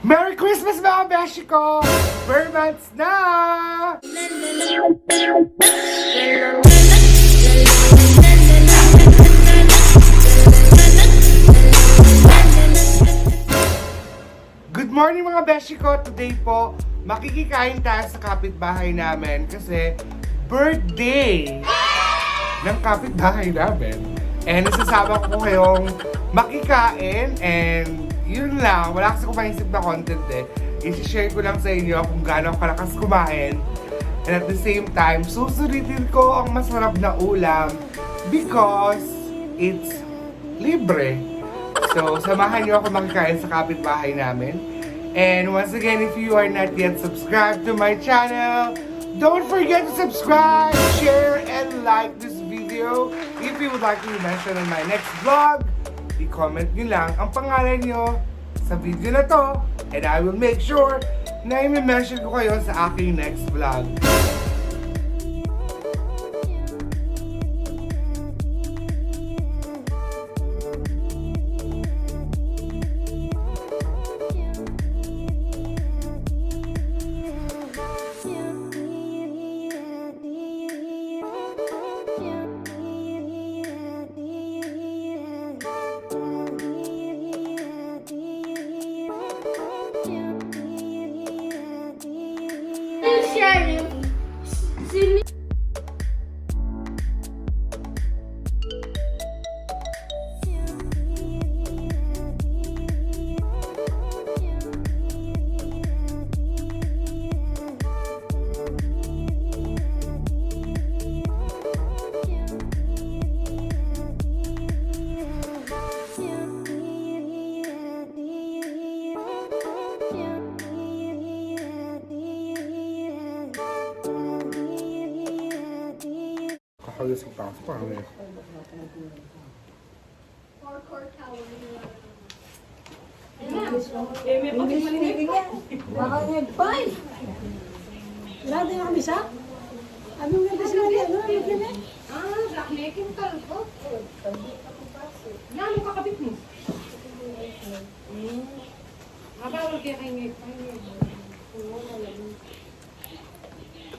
Merry Christmas mga beshi ko! Months na! Good morning mga beshi ko! Today po, makikikain tayo sa kapitbahay namin kasi birthday ng kapitbahay namin. And nasasama ko kayong makikain and yun lang, wala kasi akong maisip na content eh. I-share ko lang sa inyo kung gaano kalakas kumain. And at the same time, susulitin ko ang masarap na ulam because it's libre. So, samahan niyo ako makikain sa kapitbahay namin. And once again, if you are not yet subscribed to my channel, don't forget to subscribe, share, and like this video. If you would like to be mentioned in my next vlog, i-comment nyo lang ang pangalan nyo sa video na to and I will make sure na i-mention ko kayo sa aking next vlog. Kakayos ang pasok pa kami. Baka nga, bay! Wala din ang bisa? Anong nga bisa nga? Ano yung ganyan? Blackmaking talpo. Yan, yung kakabit mo. Mabawal kaya kayo ngayon.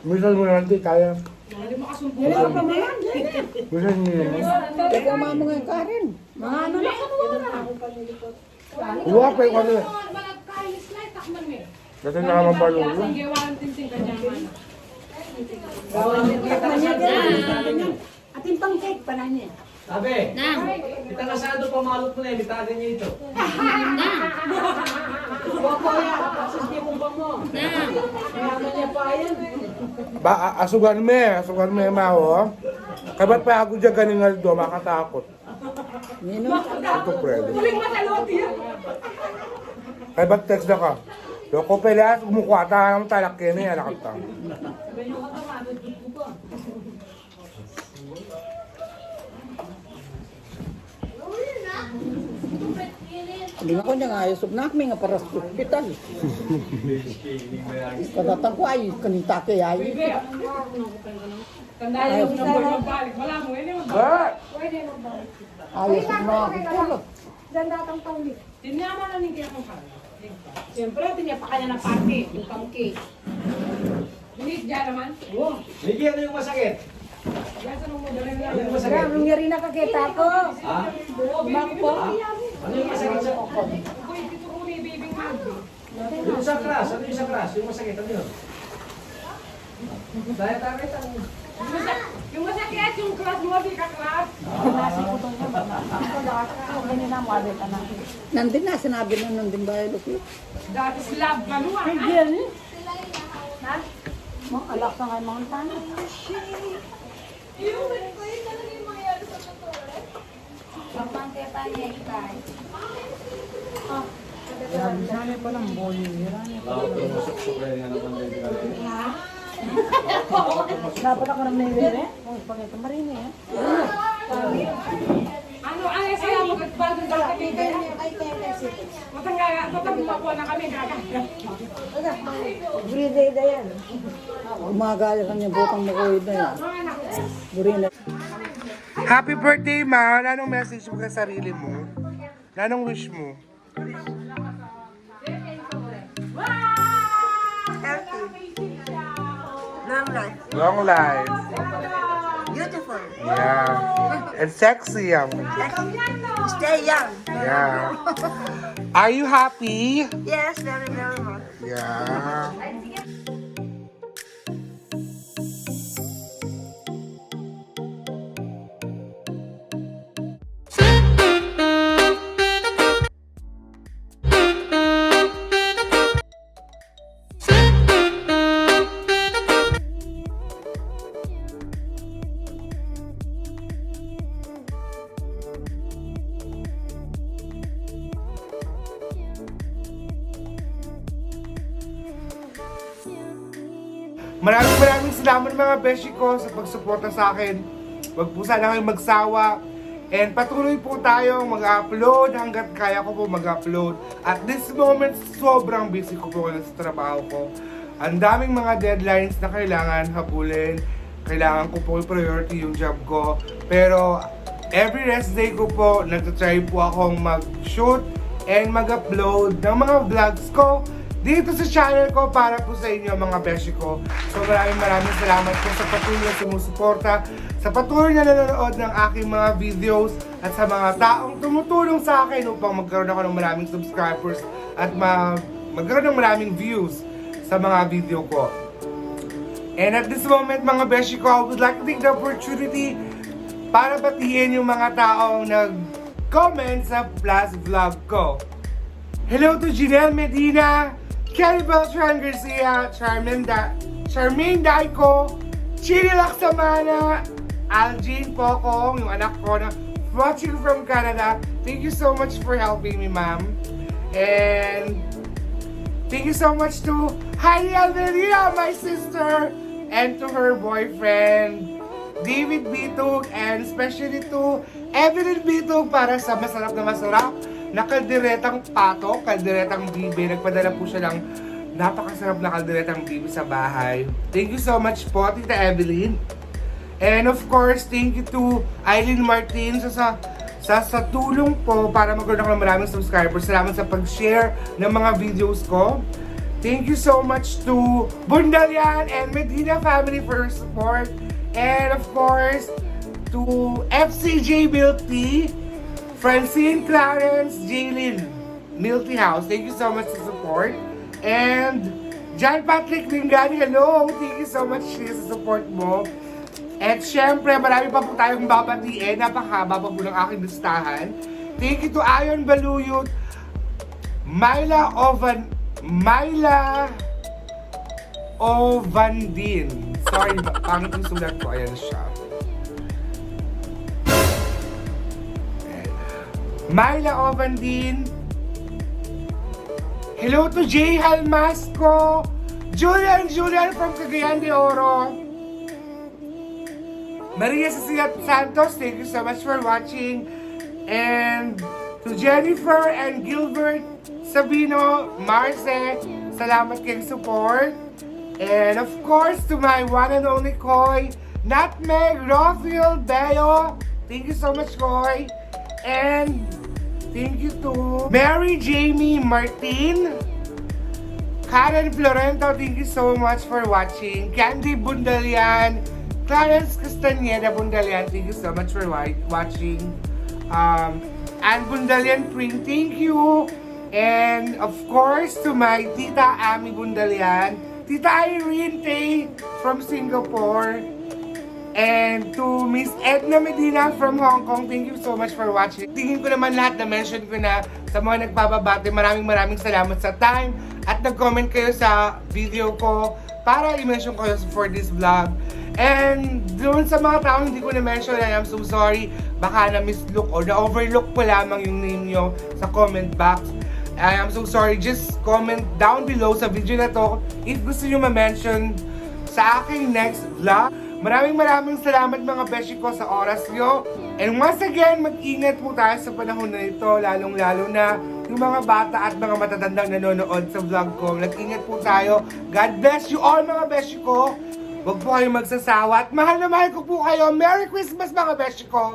Minsan mo natin kaya. Hindi mo kasumpo. Wala pa man. Minsan nyo naman. Ikaw mamo nga Karen. Mga ano na ka Huwag pa yung ano. Balagkain slide, takman mo. Kasi nakamabalo. Sige, walang tinting ka dyan, mana. Ating pang-cake pa na niya. Sabi, kita kasado pamalot mo na, bitagan niyo ito. Wako yan. Kasi mo ba mo? Mayaman niya pa yan. Asugan me, mao. Kabat pa ako dyan ganingal do, makatakot. Nino? Ito pwede. Muling matalot yan. Kabat text na ka. Loko pala, kumukwata ng talak yan eh, anak ka. Hindi nga ko niya nga ayos na kami nga para sa hospital. Kadatang ko ayos kanita kay ayos. Tandaan yung number mo balik. Wala mo, hindi mo Ba? Ayos na ako tulog. Tinyaman na ninti akong kaya. Siyempre, tinyapak ka niya ng party. Bukang cake. Hindi, dyan naman. Oo. Miki, ano yung masakit? Yan sa nung modern na. Ano yung masakit? Anong nga rin nakakita ko? Ha? Makpo. Ano yung masakit sa... Uy, dito ko ni baby nga. Yung sa crush, ano yung sa crush? Yung masakit, ano yun? Tayo-tayo tayo. Yung masakit, yung class mo, di ka class. Nandun na, sinabi na nandun ba yung lupi? Dati slab ka luwa. Mga alak sa ngayon mga tanong. Sana pa lang bowling. Dapat ako nang nilere? Oh, pagkita marini eh. Ano, ang sila magpagpagod ka kami. Matang na kami, gaga. Everyday na yan. Umagaya kanya butang makuwid na yan. Burina. Happy birthday, ma! Anong message mo sa sarili mo? Anong wish mo? Long life. Beautiful. Yeah. And sexy, young. Stay young. Yeah. Are you happy? Yes, very, very much. Yeah. Maraming salamat mga beshi ko sa pagsuporta sa akin. Huwag po sana kayong magsawa. And patuloy po tayong mag-upload hanggat kaya ko po mag-upload. At this moment, sobrang busy ko po sa trabaho ko. Ang daming mga deadlines na kailangan habulin. Kailangan ko po i-priority yung job ko. Pero every rest day ko po, nagtatry po akong mag-shoot and mag-upload ng mga vlogs ko dito sa channel ko para po sa inyo mga beshi ko. So maraming salamat po sa patuloy na sumusuporta, sa patuloy na nanonood ng aking mga videos at sa mga taong tumutulong sa akin upang magkaroon ako ng maraming subscribers at magkaroon ng maraming views sa mga video ko. And at this moment mga beshi ko, I would like to take the opportunity para batiin yung mga taong nag-comment sa last vlog ko. Hello to Janelle Medina, Kelly Beltran Garcia, Charmaine Daiko, Chiri Laksamana, Aljane Pocong, yung anak ko na watching from Canada. Thank you so much for helping me, ma'am. And thank you so much to Heidi Almeria, my sister, and to her boyfriend, David Bitug, and especially to Evelyn Bitug para sa masarap na kalderetang pato, kalderetang bibe. Nagpadala po siya ng napakasarap na kalderetang bibe sa bahay. Thank you so much po, Tita Evelyn. And of course, thank you to Eileen Martin sa tulong po para magkaroon ako ng maraming subscribers. Salamat sa pag-share ng mga videos ko. Thank you so much to Bundalian and Medina family for your support. And of course, to FCJ Milty, Francine Clarence, Jaylin, Milty House. Thank you so much for support. And John Patrick Lingani, hello. Thank you so much sa support mo. At syempre, marami pa po tayong babatiin. Napakahaba pa po ng aking listahan. Thank you to Ayon Baluyot, Myla Ovandin. Sorry, pangit yung sulat ko. Ayan siya. Myla Ovandin. Hello to Jay Halmasco. Julian from Cagayan de Oro. Maria Cecilia Santos, thank you so much for watching. And to Jennifer and Gilbert Sabino, Marce, salamat kayong support. And of course, to my one and only Koy, Nutmeg, Rafael Beo, thank you so much, Koy. And thank you to Mary Jamie Martin, Karen Florento, thank you so much for watching. Candy Bundalian, Clarence Castaneda Bundalian, thank you so much for watching. And Bundalian Pring, thank you. And of course, to my Tita Ami Bundalian, Tita Irene Tay from Singapore, and to Miss Edna Medina from Hong Kong, thank you so much for watching. Tingin ko naman lahat na mention ko na sa mga nagbababate. Maraming salamat sa time at nag-comment kayo sa video ko para i-mention ko for this vlog. And doon sa mga taong hindi ko na-mention, I am so sorry. Baka na-mislook or na-overlook ko lamang yung name nyo sa comment box. I am so sorry. Just comment down below sa video na to if gusto nyo ma-mention sa aking next vlog. Maraming salamat mga beshi ko sa oras nyo. And once again, mag-ingat po tayo sa panahon na ito, lalong-lalo na yung mga bata at mga matatandang nanonood sa vlog ko. Mag-ingat po tayo. God bless you all mga beshi ko. Huwag po kayong magsasawa at mahal na mahal ko po kayo. Merry Christmas mga beshi ko.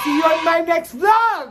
See you on my next vlog!